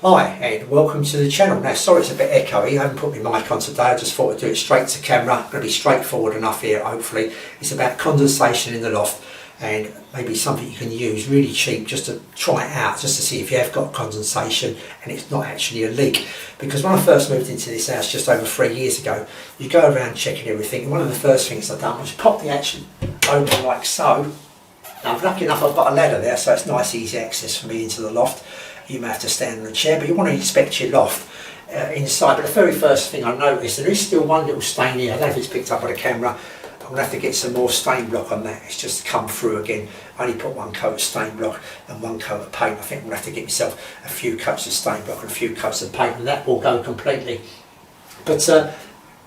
Hi and welcome to the channel. Now sorry it's a bit echoey, I haven't put my mic on today, I just thought I'd do it straight to camera. It's going to be straightforward enough here hopefully. It's about condensation in the loft and maybe something you can use really cheap just to try it out, just to see if you have got condensation and it's not actually a leak. Because when I first moved into this house just over 3 years ago, you go around checking everything, and one of the first things I've done was pop the action open like so. Now I'm lucky enough I've got a ladder there, so it's nice easy access for me into the loft. You may have to stand on a chair, but you want to inspect your loft inside. But the very first thing I noticed, there is still one little stain here. I don't know if it's picked up on the camera. I'm going to have to get some more stain block on that. It's just come through again. I only put one coat of stain block and one coat of paint. I think I'm going to have to get myself a few coats of stain block and a few coats of paint, and that will go completely. But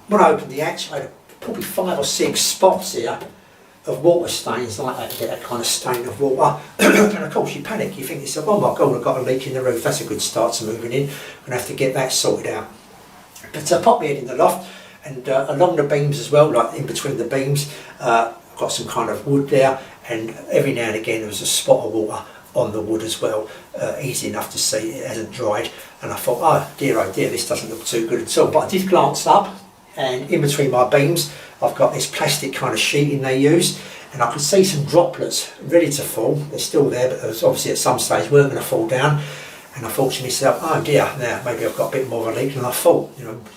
when I opened the hatch, I had probably 5 or 6 spots here of water stains like that, to get that kind of stain of water. And of course you panic, you think, oh my god, I've got a leak in the roof. That's a good start to moving in. I'm going to have to get that sorted out. But I popped my head in the loft, and along the beams as well, like in between the beams, I've got some kind of wood there, and every now and again there was a spot of water on the wood as well, easy enough to see it hasn't dried. And I thought, oh dear, this doesn't look too good at all. But I did glance up, and in between my beams I've got this plastic kind of sheeting they use, and I could see some droplets ready to fall. They're still there, but obviously at some stage weren't going to fall down. And I thought to myself, oh dear, now maybe I've got a bit more of a leak than I thought,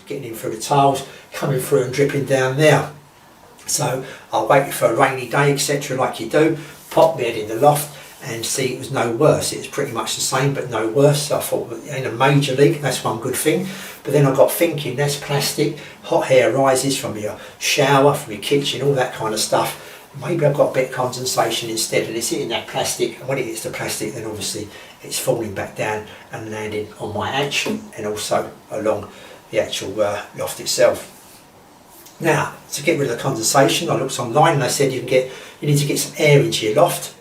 getting in through the tiles, coming through and dripping down there. So I waited for a rainy day, etc., like you do, popped my head in the loft and see it was no worse. It was pretty much the same but no worse. So I thought, it ain't a major leak, that's one good thing. But then I got thinking, that's plastic, hot air rises from your shower, from your kitchen, all that kind of stuff. Maybe I've got a bit of condensation instead, and it's hitting that plastic, and when it hits the plastic then obviously it's falling back down and landing on my hatch and also along the actual loft itself. Now, to get rid of the condensation, I looked online and they said you need to get some air into your loft.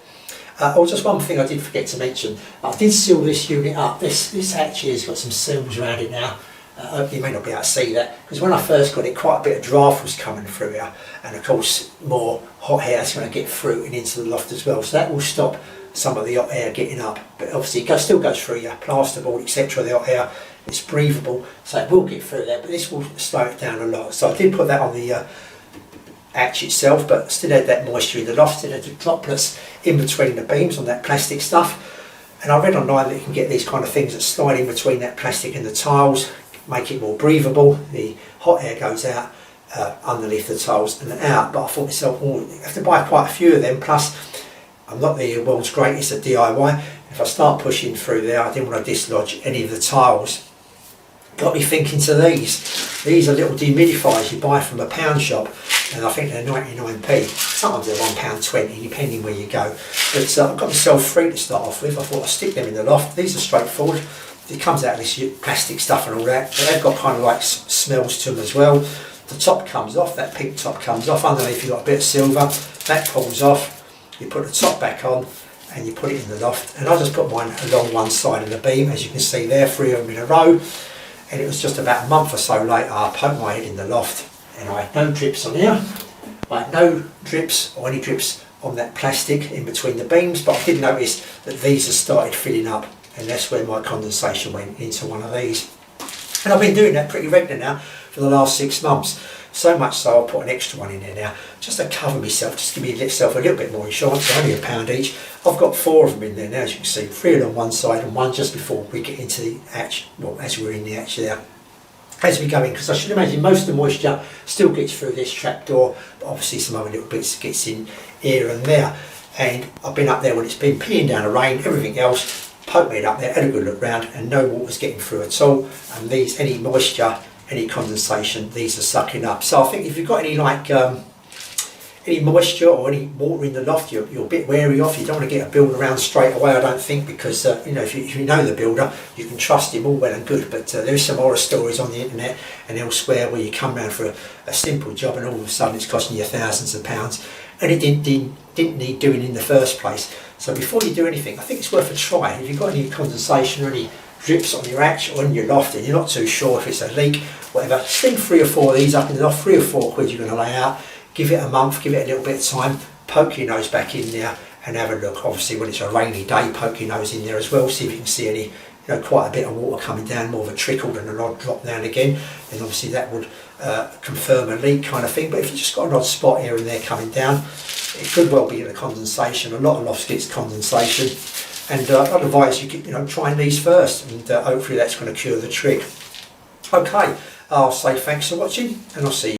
Just one thing I did forget to mention, I did seal this unit up. This hatch here has got some seals around it now. You may not be able to see that, because when I first got it, quite a bit of draft was coming through here, and of course more hot air is going to get through and into the loft as well, so that will stop some of the hot air getting up. But obviously it still goes through your plasterboard, etc. The hot air, it's breathable, so it will get through there, but this will slow it down a lot. So I did put that on the hatch itself, but still had that moisture in the loft, still had the droplets in between the beams on that plastic stuff. And I read online that you can get these kind of things that slide in between that plastic and the tiles, make it more breathable. The hot air goes out underneath the tiles and out. But I thought to myself, you have to buy quite a few of them, plus I'm not the world's greatest at DIY. If I start pushing through there, I didn't want to dislodge any of the tiles. Got me thinking to these. These are little dehumidifiers you buy from a pound shop, and I think they're 99p. Sometimes they're £1.20 depending where you go. But I've got myself 3 to start off with. I thought I'd stick them in the loft. These are straightforward. It comes out of this plastic stuff and all that, but they've got kind of like smells to them as well. The top comes off, that pink top comes off. Underneath you've got a bit of silver, that pulls off. You put the top back on and you put it in the loft. And I just put mine along one side of the beam, as you can see there, 3 of them in a row. And it was just about a month or so later, I poked my head in the loft and I had no drips on here. I had no drips or any drips on that plastic in between the beams, but I did notice that these have started filling up, and that's where my condensation went into one of these. And I've been doing that pretty regular now for the last 6 months. So much so I'll put an extra one in there now, just to cover myself, just to give myself a little bit more insurance. Only £1 each. I've got 4 of them in there now, as you can see, 3 on one side and 1 just before we get into the hatch, well, as we're in the hatch there. As we go in, because I should imagine most of the moisture still gets through this trapdoor, but obviously some other little bits gets in here and there. And I've been up there when it's been peeing down the rain, everything else, poked my head up there, had a good look round, and no water's getting through at all. And these, any moisture, any condensation, these are sucking up. So I think if you've got any any moisture or any water in the loft, you're a bit wary of. You don't want to get a builder around straight away, I don't think, because if you know the builder, you can trust him, all well and good. But there's some horror stories on the internet and elsewhere where you come round for a simple job and all of a sudden it's costing you thousands of pounds, and it didn't need doing in the first place. So before you do anything, I think it's worth a try. If you've got any condensation or any drips on your hatch or in your loft and you're not too sure if it's a leak, whatever, sling 3 or 4 of these up in the loft, 3 or 4 quid you're going to lay out. Give it a month, give it a little bit of time, poke your nose back in there and have a look. Obviously when it's a rainy day, poke your nose in there as well, see if you can see any quite a bit of water coming down, more of a trickle than an odd drop now and again, then obviously that would confirm a leak kind of thing. But if you've just got an odd spot here and there coming down, it could well be the condensation. A lot of lofts gets condensation, and I'd advise you trying these first, and hopefully that's going to cure the trick. Okay, I'll say thanks for watching, and I'll see you.